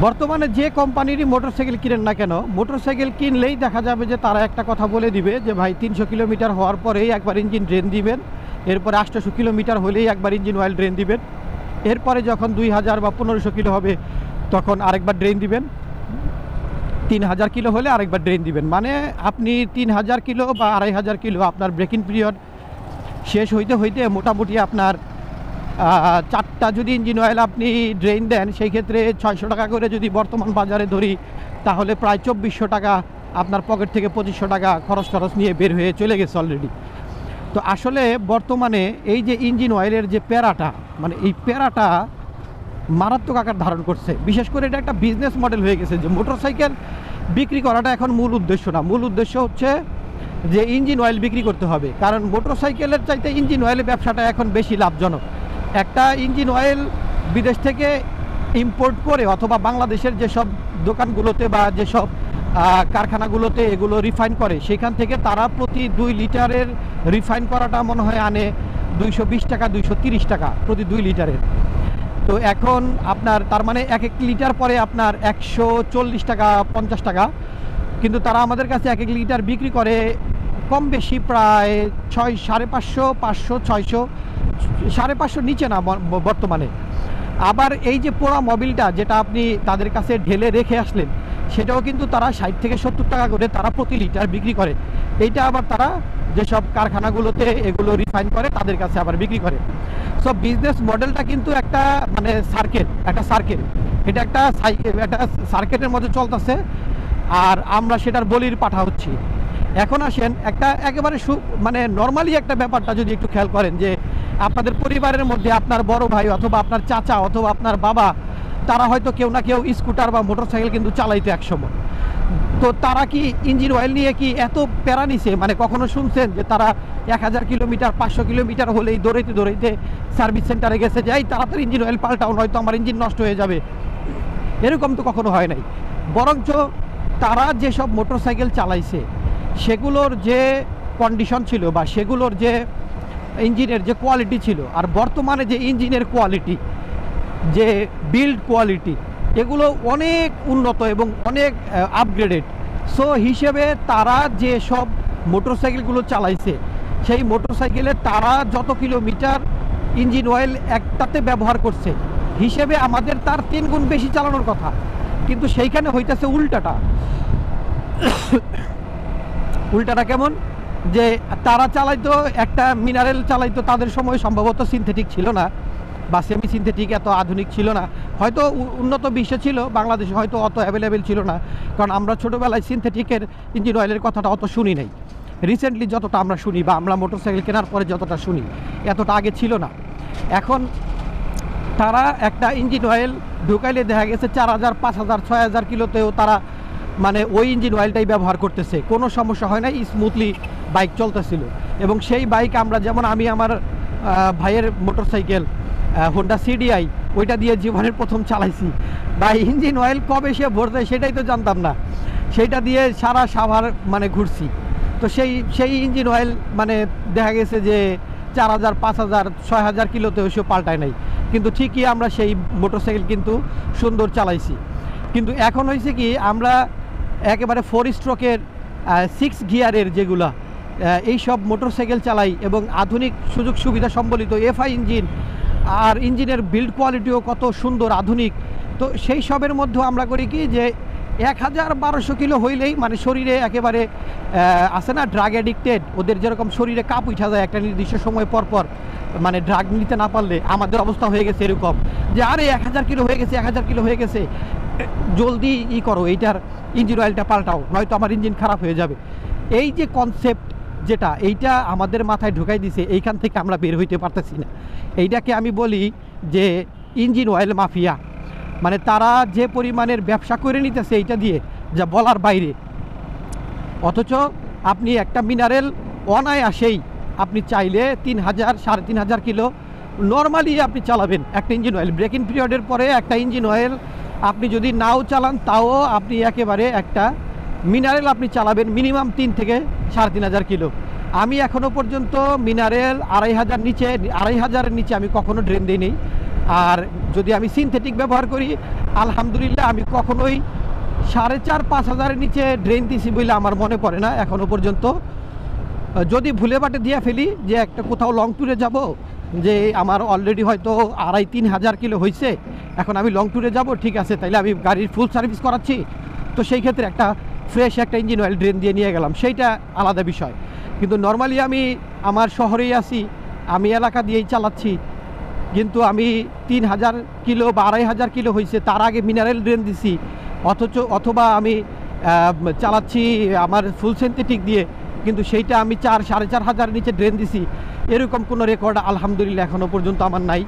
বর্তমানে যে কোম্পানিরই মোটরসাইকেল কিনেন না কেন, মোটরসাইকেল কিনলেই দেখা যাবে যে তারা একটা কথা বলে দিবে যে ভাই 300 কিলোমিটার হওয়ার পরেই একবার ইঞ্জিন ড্রেন দিবেন, এরপরে 800 কিলোমিটার হলেই একবার ইঞ্জিন অয়েল ড্রেন দিবেন, এরপরে যখন 2000 বা 1500 কিলো হবে তখন আরেকবার ড্রেন দিবেন, 3000 কিলো হলে আরেকবার ড্রেন দিবেন। মানে আপনি 3000 কিলো বা 2500 কিলো আপনার ব্রেকিং পিরিয়ড শেষ হইতে হইতে মোটামুটি আপনার 4টা যদি ইঞ্জিন অয়েল আপনি ড্রেন দেন, সেই ক্ষেত্রে 600 টাকা করে যদি বর্তমান বাজারে ধরি, তাহলে প্রায় 2400 টাকা আপনার পকেট থেকে 2500 টাকা খরচ নিয়ে বের হয়ে চলে গেছে অলরেডি। তো আসলে বর্তমানে এই যে ইঞ্জিন অয়েলের যে প্যারাটা, মানে এই প্যারাটা মারাত্মক আকার ধারণ করছে। বিশেষ করে এটা একটা বিজনেস মডেল হয়ে গেছে যে মোটরসাইকেল বিক্রি করাটা এখন মূল উদ্দেশ্য না। মূল উদ্দেশ্য হচ্ছে যে ইঞ্জিন অয়েল বিক্রি করতে হবে, কারণ মোটরসাইকেলের চাইতে ইঞ্জিন অয়েলের ব্যবসাটা এখন বেশি লাভজনক। একটা ইঞ্জিন অয়েল বিদেশ থেকে ইম্পোর্ট করে অথবা বাংলাদেশের যেসব দোকানগুলোতে বা যেসব কারখানাগুলোতে এগুলো রিফাইন করে, সেখান থেকে তারা প্রতি 2 লিটারের রিফাইন করাটা মনে হয় আনে 220 টাকা 230 টাকা প্রতি 2 লিটারের। তো এখন আপনার তার মানে 1 লিটার পরে আপনার 140 টাকা 50 টাকা, কিন্তু তারা আমাদের কাছে 1 লিটার বিক্রি করে কম বেশি প্রায় 550 500 600, 550 নিচে না বর্তমানে। আবার এই যে পোড়া মোবিলটা যেটা আপনি তাদের কাছে ঢেলে রেখে আসলেন, সেটাও কিন্তু তারা 60 থেকে 70 টাকা করে তারা প্রতি লিটার বিক্রি করে। এইটা আবার তারা যেসব কারখানাগুলোতে এগুলো রিফাইন করে তাদের কাছে আবার বিক্রি করে। সো বিজনেস মডেলটা কিন্তু একটা মানে একটা সার্কেল, এটা একটা সার্কেটের মধ্যে চলতেছে, আর আমরা সেটার বলির পাঠা হচ্ছি। এখন আসেন একটা একেবারে মানে নর্মালি একটা ব্যাপারটা যদি একটু খেয়াল করেন, যে আপনাদের পরিবারের মধ্যে আপনার বড় ভাই অথবা আপনার চাচা অথবা আপনার বাবা, তারা হয়তো কেউ না কেউ স্কুটার বা মোটরসাইকেল কিন্তু চালাইতো একসময়। তো তারা কি ইঞ্জিন অয়েল নিয়ে কি এত প্যারা নিছে? মানে কখনো শুনছেন যে তারা 1000 কিলোমিটার 500 কিলোমিটার হলেই দৌড়াইতে সার্ভিস সেন্টারে গেছে যে এই তাড়াতাড়ি ইঞ্জিন অয়েল পাল্টাও, নয়তো আমার ইঞ্জিন নষ্ট হয়ে যাবে? এরকম তো কখনো হয় নাই। বরঞ্চ তারা যেসব মোটরসাইকেল চালাইছে সেগুলোর যে কন্ডিশন ছিল বা সেগুলোর যে ইঞ্জিনের যে কোয়ালিটি ছিল, আর বর্তমানে যে ইঞ্জিনের কোয়ালিটি, যে বিল্ড কোয়ালিটি, এগুলো অনেক উন্নত এবং অনেক আপগ্রেডেড। সো হিসেবে তারা যে সব মোটরসাইকেলগুলো চালাইছে, সেই মোটরসাইকেলে তারা যত কিলোমিটার ইঞ্জিন অয়েল একটাতে ব্যবহার করছে, হিসেবে আমাদের তার 3 গুণ বেশি চালানোর কথা, কিন্তু সেইখানে হইতেছে উল্টাটা। উল্টাটা কেমন? যে তারা চালাইতো একটা মিনারেল চালাইতো, তাদের সময় সম্ভবত সিনথেটিক ছিল না বা সেমি সিনথেটিক এত আধুনিক ছিল না, হয়তো উন্নত বিশ্বে ছিল, বাংলাদেশে হয়তো অত অ্যাভেলেবেল ছিল না, কারণ আমরা ছোটোবেলায় সিনথেটিকের ইঞ্জিন অয়েলের কথাটা অত শুনি নাই। রিসেন্টলি যতটা আমরা শুনি বা আমরা মোটরসাইকেল কেনার পরে যতটা শুনি, এতটা আগে ছিল না। এখন তারা একটা ইঞ্জিন অয়েল ঢুকাইলে দেখা গেছে 4000 5000 6000 কিলোতেও তারা মানে ওই ইঞ্জিন অয়েলটাই ব্যবহার করতেছে, কোনো সমস্যা হয় না, স্মুথলি বাইক চলতেছিল। এবং সেই বাইক আমরা যেমন আমি আমার ভাইয়ের মোটরসাইকেল হোন্ডা সিডিআই, ওইটা দিয়ে জীবনের প্রথম চালাইছি। বা ইঞ্জিন অয়েল কবে সে ভরতে সেটাই তো জানতাম না, সেইটা দিয়ে সারা সাভার মানে ঘুরছি। তো সেই ইঞ্জিন অয়েল মানে দেখা গেছে যে 4000 5000 6000 কিলোতেও সে পাল্টায় নাই, কিন্তু ঠিকই আমরা সেই মোটরসাইকেল কিন্তু সুন্দর চালাইছি। কিন্তু এখন হয়েছে কি, আমরা একেবারে 4 স্ট্রোকের 6 গিয়ারের যেগুলা এই সব মোটরসাইকেল চালাই এবং আধুনিক সুযোগ সুবিধা সম্বলিত এফআই ইঞ্জিন, আর ইঞ্জিনের বিল্ড কোয়ালিটিও কত সুন্দর আধুনিক। তো সেই সবের মধ্যে আমরা করি কি যে 1000-1200 কিলো হইলেই মানে শরীরে একেবারে আছে না ড্রাগ অ্যাডিক্টেড, ওদের যেরকম শরীরে কাপ উঠা যায় একটা নির্দিষ্ট সময় পর পর, মানে ড্রাগ নিতে না পারলে, আমাদের অবস্থা হয়ে গেছে এরকম যে আরে 1000 কিলো হয়ে গেছে 1000 কিলো হয়ে গেছে, জলদি করো এইটার ইঞ্জিন অয়েলটা পাল্টাও, নয়তো আমার ইঞ্জিন খারাপ হয়ে যাবে। এই যে কনসেপ্ট যেটা, এইটা আমাদের মাথায় ঢুকাই দিছে, এইখান থেকে আমরা বের হইতে পারতেছি না। এইটাকে আমি বলি যে ইঞ্জিন অয়েল মাফিয়া। মানে তারা যে পরিমাণের ব্যবসা করে নিতেছে এইটা দিয়ে, যা বলার বাইরে। অথচ আপনি একটা মিনারেল অনায়াসেই আপনি চাইলে 3000 3500 কিলো নর্মালি আপনি চালাবেন একটা ইঞ্জিন অয়েল। ব্রেকিং পিরিয়ডের পরে একটা ইঞ্জিন অয়েল আপনি যদি নাও চালান, তাও আপনি একেবারে একটা মিনারেল আপনি চালাবেন মিনিমাম 3 থেকে 3500 কিলো। আমি এখনও পর্যন্ত মিনারেল 2500 নিচে আমি কখনো ড্রেন দিই নেই। আর যদি আমি সিনথেটিক ব্যবহার করি আলহামদুলিল্লাহ আমি কখনোই 4,500-5,000-এর নিচে ড্রেন দিছি বলে আমার মনে পড়ে না এখনও পর্যন্ত। যদি ভুলে বাটে দিয়ে ফেলি যে একটা কোথাও লং ট্যুরে যাব, যে আমার অলরেডি হয়তো 2,500-3,000 কিলো হয়েছে, এখন আমি লং ট্যুরে যাব, ঠিক আছে তাইলে আমি গাড়ির ফুল সার্ভিস করাচ্ছি, তো সেই ক্ষেত্রে একটা ফ্রেশ একটা ইঞ্জিন অয়েল ড্রেন দিয়ে নিয়ে গেলাম, সেইটা আলাদা বিষয়। কিন্তু নর্মালি আমি আমার শহরেই আছি, আমি এলাকা দিয়েই চালাচ্ছি, কিন্তু আমি 3,000 কিলো বা 2,500 কিলো হয়েছে তার আগে মিনারেল ড্রেন দিছি, অথবা আমি চালাচ্ছি আমার ফুল সিনথেটিক দিয়ে, কিন্তু সেইটা আমি 4,000-4,500 নিচে ড্রেন দিছি, এরকম কোনো রেকর্ড আলহামদুলিল্লাহ এখনও পর্যন্ত আমার নাই।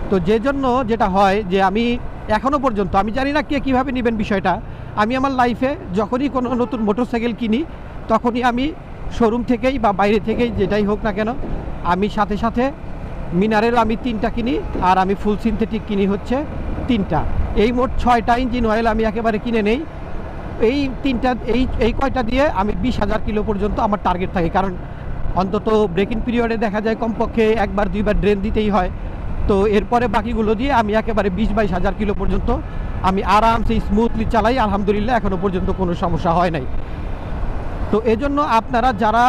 তো যে জন্য যেটা হয় যে আমি এখনও পর্যন্ত, আমি জানি না কে কীভাবে নেবেন বিষয়টা, আমি আমার লাইফে যখনই কোনো নতুন মোটরসাইকেল কিনি তখনই আমি শোরুম থেকেই বা বাইরে থেকেই যেটাই হোক না কেন আমি সাথে সাথে মিনারেল আমি 3টা কিনি, আর আমি ফুল সিনথেটিক কিনি হচ্ছে 3টা। এই মোট 6টা ইঞ্জিন অয়েল আমি একেবারে কিনে নেই। এই 3টা এই কয়টা দিয়ে আমি 20,000 কিলো পর্যন্ত আমার টার্গেট থাকে, কারণ অন্তত ব্রেকিং পিরিয়ডে দেখা যায় কমপক্ষে 1-2বার ড্রেন দিতেই হয়। তো এরপরে বাকিগুলো দিয়ে আমি একেবারে 20-22,000 কিলো পর্যন্ত আমি আরামসে স্মুথলি চালাই, আলহামদুলিল্লাহ এখনও পর্যন্ত কোনো সমস্যা হয় নাই। তো এজন্য আপনারা যারা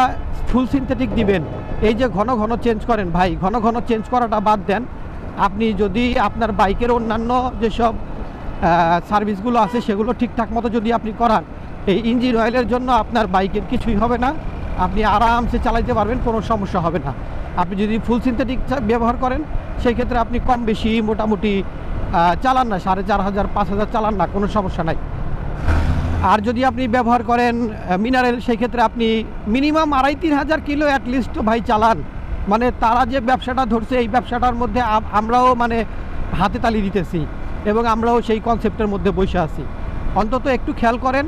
ফুল সিনথেটিক দিবেন, এই যে ঘন ঘন চেঞ্জ করেন ভাই, ঘন ঘন চেঞ্জ করাটা বাদ দেন। আপনি যদি আপনার বাইকের অন্যান্য যেসব সার্ভিসগুলো আছে সেগুলো ঠিকঠাক মতো যদি আপনি করান, এই ইঞ্জিন অয়েলের জন্য আপনার বাইকের কিছুই হবে না, আপনি আরামসে চালাইতে পারবেন, কোনো সমস্যা হবে না। আপনি যদি ফুল সিনথেটিক ব্যবহার করেন সেই ক্ষেত্রে আপনি কম বেশি মোটামুটি চালান না, 4,500-5,000 চালান না, কোনো সমস্যা নাই। আর যদি আপনি ব্যবহার করেন মিনারেল, সেই ক্ষেত্রে আপনি মিনিমাম 2,500-3,000 কিলো অ্যাটলিস্ট ভাই চালান। মানে তারা যে ব্যবসাটা ধরছে এই ব্যবসাটার মধ্যে আমরাও মানে হাতে তালি দিতেছি এবং আমরাও সেই কনসেপ্টের মধ্যে বসে আছি। অন্তত একটু খেয়াল করেন।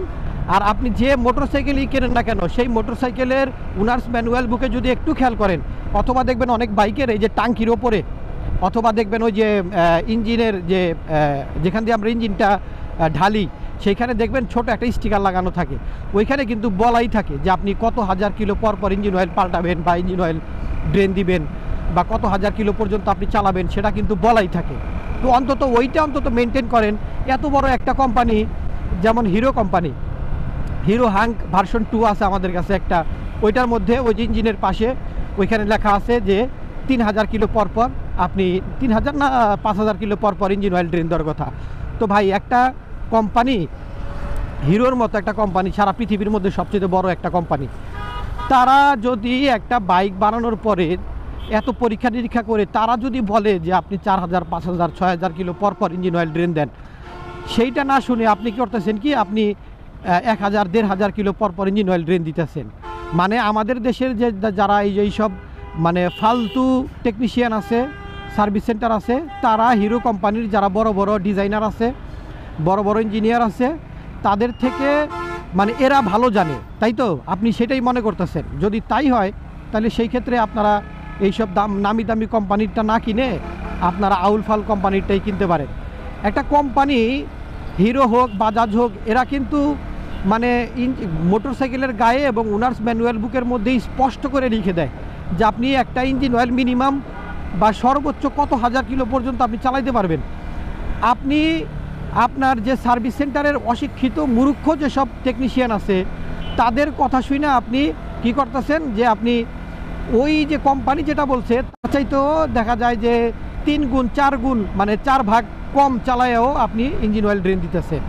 আর আপনি যে মোটরসাইকেলই কেনেন না কেন সেই মোটরসাইকেলের ওনার্স ম্যানুয়াল বুকে যদি একটু খেয়াল করেন, অথবা দেখবেন অনেক বাইকের এই যে টাঙ্কির ওপরে, অথবা দেখবেন ওই যে ইঞ্জিনের যে যেখান দিয়ে আমরা ইঞ্জিনটা ঢালি সেইখানে দেখবেন ছোট একটা স্টিকার লাগানো থাকে, ওইখানে কিন্তু বলাই থাকে যে আপনি কত হাজার কিলো পর পর ইঞ্জিন অয়েল পাল্টাবেন বা ইঞ্জিন অয়েল ড্রেন দিবেন বা কত হাজার কিলো পর্যন্ত আপনি চালাবেন, সেটা কিন্তু বলাই থাকে। তো অন্তত ওইটা অন্তত মেনটেন করেন। এত বড় একটা কোম্পানি যেমন hero company, hero hunk version 2 আছে আমাদের কাছে একটা, ওইটার মধ্যে ওই ইঞ্জিনের পাশে ওইখানে লেখা আছে যে 3,000 কিলো পর পর আপনি 3,000 না 5,000 কিলো পর পর ইঞ্জিন অয়েল ড্রেন দেওয়ার কথা। তো ভাই একটা কোম্পানি, হিরোর মতো একটা কোম্পানি, সারা পৃথিবীর মধ্যে সবচেয়ে বড় একটা কোম্পানি, তারা যদি একটা বাইক বানানোর পরে এত পরীক্ষা নিরীক্ষা করে তারা যদি বলে যে আপনি 4,000, 5,000, 6,000 কিলো পর পর ইঞ্জিন অয়েল ড্রেন দেন, সেইটা না শুনে আপনি কি করতেছেন কি, আপনি 1,000, 1,500 কিলো পর পর ইঞ্জিন অয়েল ড্রেন দিতেছেন। মানে আমাদের দেশের যে যারা এই সব মানে ফালতু টেকনিশিয়ান আছে, সার্ভিস সেন্টার আছে, তারা হিরো কোম্পানির যারা বড় বড় ডিজাইনার আছে, বড় বড় ইঞ্জিনিয়ার আছে, তাদের থেকে মানে এরা ভালো জানে, তাই তো আপনি সেটাই মনে করতেছেন। যদি তাই হয় তাহলে সেই ক্ষেত্রে আপনারা এইসব নামি দামি কোম্পানিরটা না কিনে আপনারা আউলফাল কোম্পানিরটাই কিনতে পারেন। একটা কোম্পানি হিরো হোক বাজাজ হোক, এরা কিন্তু মানে মোটরসাইকেলের গায়ে এবং ওনার্স ম্যানুয়াল বুকের মধ্যেই স্পষ্ট করে লিখে দেয় যে আপনি একটা ইঞ্জিন অয়েল মিনিমাম বা সর্বোচ্চ কত হাজার কিলো পর্যন্ত আপনি চালাইতে পারবেন। আপনি আপনার যে সার্ভিস সেন্টারের অশিক্ষিত মূর্খ যেসব টেকনিশিয়ান আছে তাদের কথা শুনে আপনি কি করতেছেন যে আপনি ওই যে কোম্পানি যেটা বলছে তার চাইতেও দেখা যায় যে 3 গুণ 4 গুণ মানে 4 ভাগ কম চালায়েও আপনি ইঞ্জিন অয়েল ড্রেন দিতেছেন।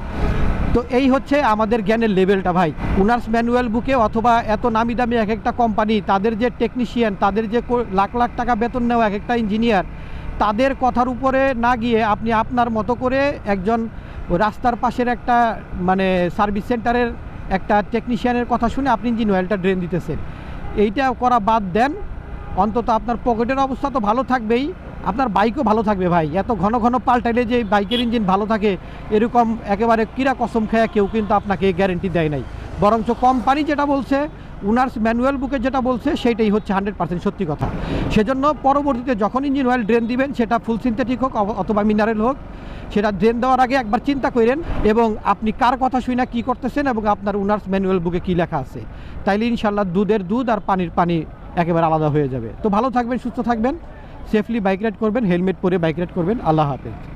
তো এই হচ্ছে আমাদের জ্ঞানের লেভেলটা ভাই। ওনার্স ম্যানুয়াল বুকে অথবা এত নামি দামি এক একটা কোম্পানি, তাদের যে টেকনিশিয়ান, তাদের যে লাখ লাখ টাকা বেতন নেওয়া এক একটা ইঞ্জিনিয়ার, তাদের কথার উপরে না গিয়ে আপনি আপনার মতো করে একজন রাস্তার পাশের একটা মানে সার্ভিস সেন্টারের একটা টেকনিশিয়ানের কথা শুনে আপনি ইঞ্জিন অয়েলটা ড্রেন দিতেছেন। এইটা করা বাদ দেন। অন্তত আপনার পকেটের অবস্থা তো ভালো থাকবেই, আপনার বাইকও ভালো থাকবে ভাই। এত ঘন ঘন পাল্টাইলে যে বাইকের ইঞ্জিন ভালো থাকে এরকম একেবারে কিরা কসম খায়া কেউ কিন্তু আপনাকে গ্যারেন্টি দেয় নাই। বরঞ্চ কোম্পানি যেটা বলছে, ওনার্স ম্যানুয়াল বুকে যেটা বলছে সেটাই হচ্ছে 100% সত্যি কথা। সেজন্য পরবর্তীতে যখন ইঞ্জিন অয়েল ড্রেন দিবেন, সেটা ফুল সিনথেটিক হোক অথবা মিনারেল হোক, সেটা ড্রেন দেওয়ার আগে একবার চিন্তা করেন এবং আপনি কার কথা শুনে কী করতেছেন এবং আপনার ওনার্স ম্যানুয়াল বুকে কী লেখা আছে। তাইলে ইনশাল্লাহ দুধের দুধ আর পানির পানি একেবারে আলাদা হয়ে যাবে। তো ভালো থাকবেন, সুস্থ থাকবেন। সেফলি বাইক রাইড করবেন, হেলমেট পরে বাইক রাইড করবেন। আল্লাহ হাফেজ।